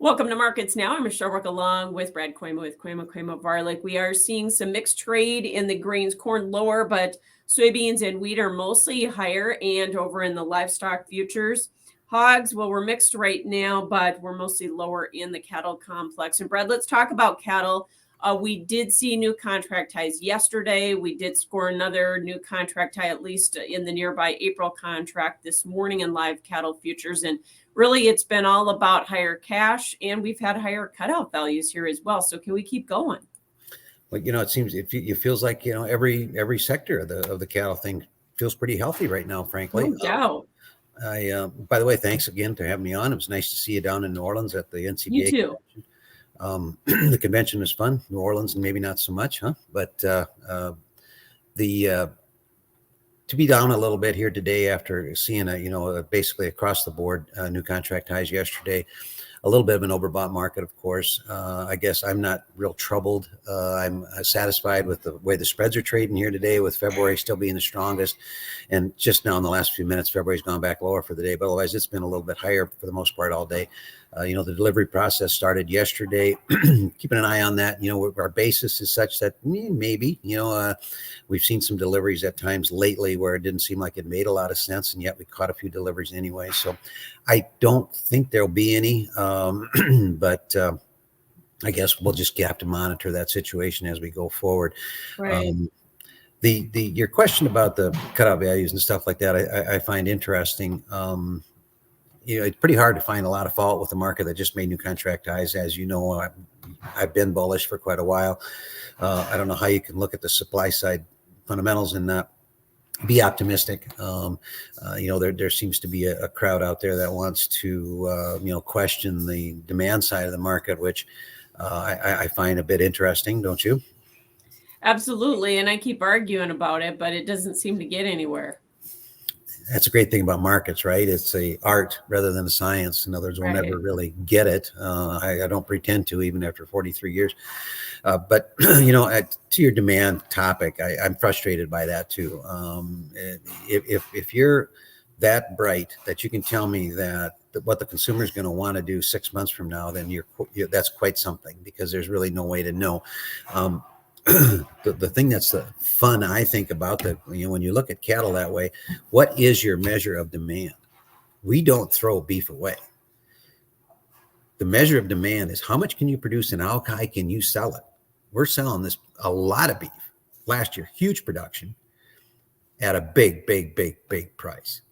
Welcome to Markets Now. I'm Michelle Rook along with Brad Koima with Koima Varlick. We are seeing some mixed trade in the grains, corn lower, but soybeans and wheat are mostly higher, and over in the livestock futures. Hogs, well, we're mixed right now, but we're mostly lower in the cattle complex. And Brad, let's talk about cattle. We did see new contract highs yesterday. We did score another new contract high, at least in the nearby April contract this morning in live cattle futures. And really, it's been all about higher cash, and we've had higher cutout values here as well. So can we keep going? Well, it seems it feels like every sector of the cattle thing feels pretty healthy right now. Frankly, No doubt. By the way, thanks again for having me on. It was nice to see you down in New Orleans at the NCBA. You too. The convention was fun. New Orleans, maybe not so much, huh? But to be down a little bit here today after seeing basically across the board new contract highs yesterday. A little bit of an overbought market, of course. I guess I'm not real troubled. I'm satisfied with the way the spreads are trading here today, with February still being the strongest. And just now in the last few minutes, February's gone back lower for the day, but otherwise it's been a little bit higher for the most part all day. The delivery process started yesterday. Keeping an eye on that. Our basis is such that maybe, we've seen some deliveries at times lately where it didn't seem like it made a lot of sense, and yet we caught a few deliveries anyway. So I don't think there'll be any, but I guess we'll just have to monitor that situation as we go forward. Right. Your question about the cutout values and stuff like that, I find interesting. It's pretty hard to find a lot of fault with the market that just made new contract highs. As you know, I've been bullish for quite a while. I don't know how you can look at the supply side fundamentals and not be optimistic. There seems to be a crowd out there that wants to, question the demand side of the market, which I find a bit interesting, don't you? Absolutely. And I keep arguing about it, but it doesn't seem to get anywhere. That's a great thing about markets, right? It's a art rather than a science. In other words, we'll never really get it. I don't pretend to, even after 43 years. But to your demand topic, I'm frustrated by that too. If you're that bright that you can tell me that what the consumer is going to want to do 6 months from now, then that's quite something, because there's really no way to know. The thing that's the fun, I think, about that, when you look at cattle that way, what is your measure of demand? We don't throw beef away. The measure of demand is how much can you produce and how high can you sell it? We're selling a lot of beef last year, huge production at a big price.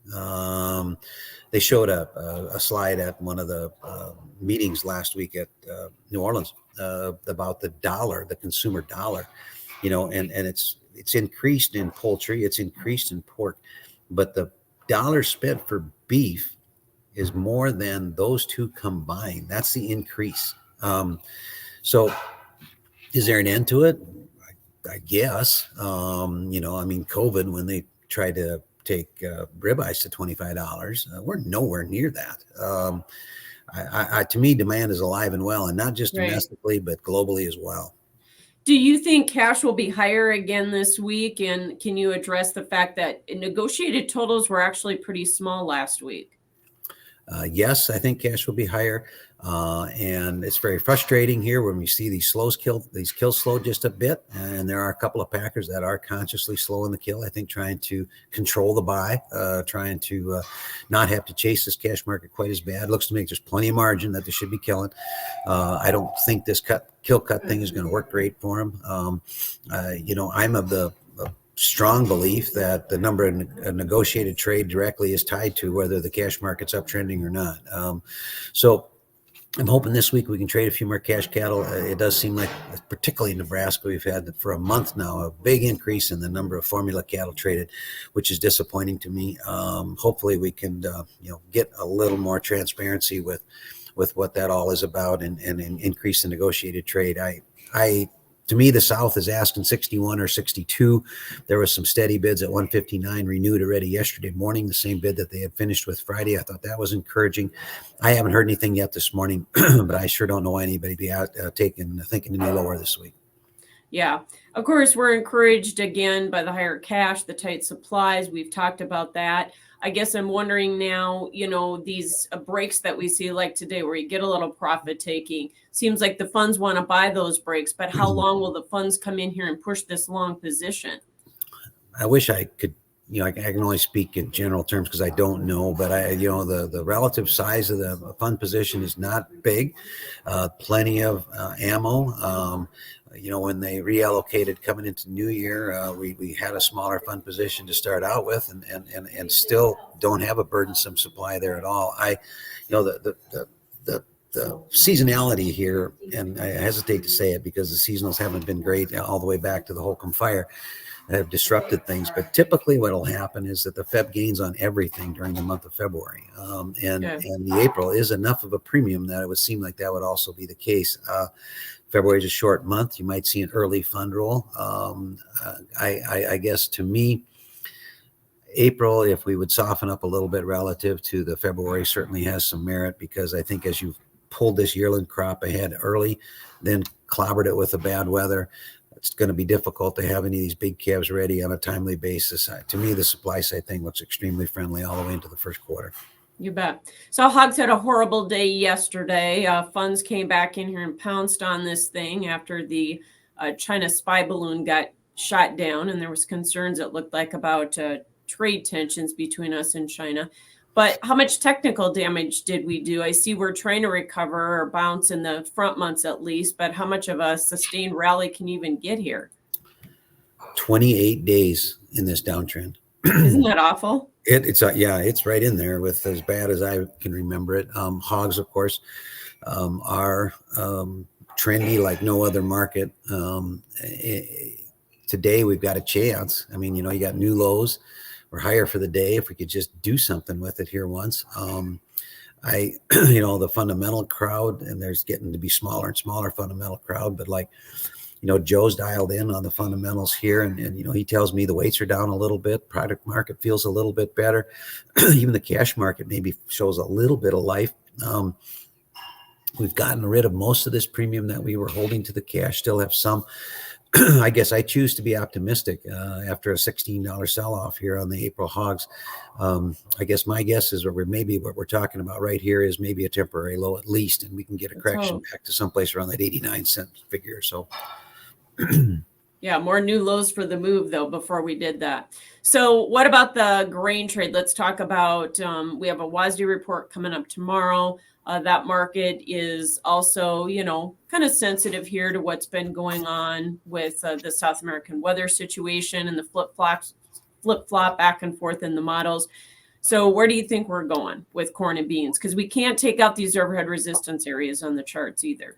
They showed a slide at one of the meetings last week at New Orleans about the dollar, the consumer dollar, and it's increased in poultry, it's increased in pork, but the dollar spent for beef is more than those two combined. That's the increase. So is there an end to it? I guess. COVID, when they tried to take ribeyes to $25, we're nowhere near that. To me, demand is alive and well, and not just domestically, but globally as well. Do you think cash will be higher again this week? And can you address the fact that negotiated totals were actually pretty small last week? Yes, I think cash will be higher. And it's very frustrating here when we see these kills slow just a bit. And there are a couple of packers that are consciously slowing the kill, I think, trying to control the buy, trying to not have to chase this cash market quite as bad. Looks to me like there's plenty of margin that they should be killing. I don't think this kill cut thing is going to work great for them. I'm of the strong belief that the number of negotiated trade directly is tied to whether the cash market's uptrending or not. So I'm hoping this week we can trade a few more cash cattle. It does seem like, particularly in Nebraska, we've had for a month now a big increase in the number of formula cattle traded, which is disappointing to me. Hopefully we can get a little more transparency with what that all is about and increase the negotiated trade. To me, the South is asking 61 or 62. There was some steady bids at 159 renewed already yesterday morning, the same bid that they had finished with Friday. I thought that was encouraging. I haven't heard anything yet this morning, but I sure don't know why anybody be out thinking any lower this week. Yeah. Of course, we're encouraged again by the higher cash, the tight supplies. We've talked about that. I guess I'm wondering now, these breaks that we see like today, where you get a little profit taking, seems like the funds want to buy those breaks, but how long will the funds come in here and push this long position? I wish I could, I can only speak in general terms because I don't know, but the relative size of the fund position is not big. Plenty of ammo. When they reallocated coming into New Year, we had a smaller fund position to start out with, and still don't have a burdensome supply there at all. The seasonality here, and I hesitate to say it because the seasonals haven't been great all the way back to the Holcomb fire, have disrupted things. But typically what will happen is that the Fed gains on everything during the month of February. And the April is enough of a premium that it would seem like that would also be the case. February is a short month. You might see an early fund roll. I guess to me, April, if we would soften up a little bit relative to the February, certainly has some merit, because I think as you've pulled this yearling crop ahead early, then clobbered it with the bad weather, it's going to be difficult to have any of these big calves ready on a timely basis. To me, the supply side thing looks extremely friendly all the way into the first quarter. You bet. So hogs had a horrible day yesterday. Funds came back in here and pounced on this thing after the China spy balloon got shot down, and there was concerns, it looked like, about trade tensions between us and China. But how much technical damage did we do? I see we're trying to recover or bounce in the front months at least, but how much of a sustained rally can you even get here? 28 days in this downtrend. Isn't that awful? It's right in there with as bad as I can remember it. Hogs, of course, are trendy like no other market. Today we've got a chance. I mean, you got new lows. We're higher for the day if we could just do something with it here once. The fundamental crowd, and there's getting to be smaller and smaller fundamental crowd, but Joe's dialed in on the fundamentals here, and he tells me the weights are down a little bit. Product market feels a little bit better. Even the cash market maybe shows a little bit of life. We've gotten rid of most of this premium that we were holding to the cash, still have some. I guess I choose to be optimistic after a $16 sell-off here on the April hogs. I guess my guess is what we're talking about right here is maybe a temporary low at least, and we can get a correction back to someplace around that 89-cent figure. So, yeah, more new lows for the move though before we did that. So, what about the grain trade? Let's talk about. We have a WASDE report coming up tomorrow. That market is also, kind of sensitive here to what's been going on with the South American weather situation and the flip-flop back and forth in the models. So where do you think we're going with corn and beans? Because we can't take out these overhead resistance areas on the charts either.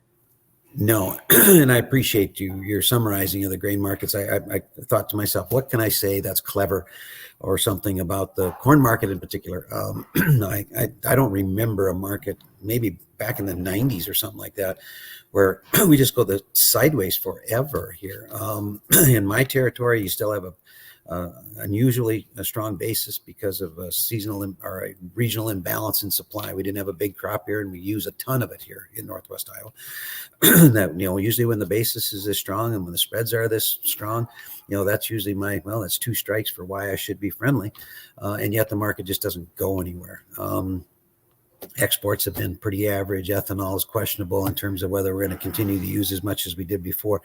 No, and I appreciate your summarizing of the grain markets. I thought to myself, what can I say that's clever or something about the corn market in particular? I don't remember a market, maybe back in the 90s or something like that, where we just go sideways forever here. In my territory, you still have unusually a strong basis because of a seasonal or a regional imbalance in supply. We didn't have a big crop here, and we use a ton of it here in Northwest Iowa. That usually when the basis is this strong and when the spreads are this strong, that's usually that's two strikes for why I should be friendly, and yet the market just doesn't go anywhere. Exports have been pretty average. Ethanol is questionable in terms of whether we're going to continue to use as much as we did before.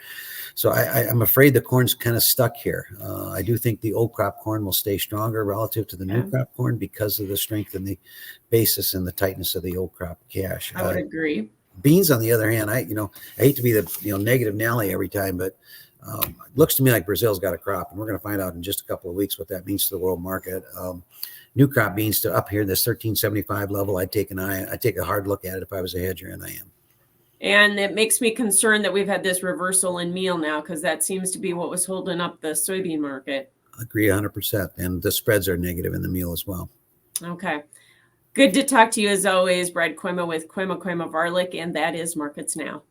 So I'm afraid the corn's kind of stuck here. I do think the old crop corn will stay stronger relative to the new crop corn because of the strength in the basis and the tightness of the old crop cash. I would agree. Beans, on the other hand, I hate to be the negative Nelly every time, but it looks to me like Brazil's got a crop, and we're going to find out in just a couple of weeks what that means to the world market. New crop beans to up here, this 1375 level, I'd take a hard look at it if I was a hedger, and I am. And it makes me concerned that we've had this reversal in meal now, because that seems to be what was holding up the soybean market. Agree 100%. And the spreads are negative in the meal as well. Okay. Good to talk to you as always, Brad Koima with Koima Varlick, and that is Markets Now.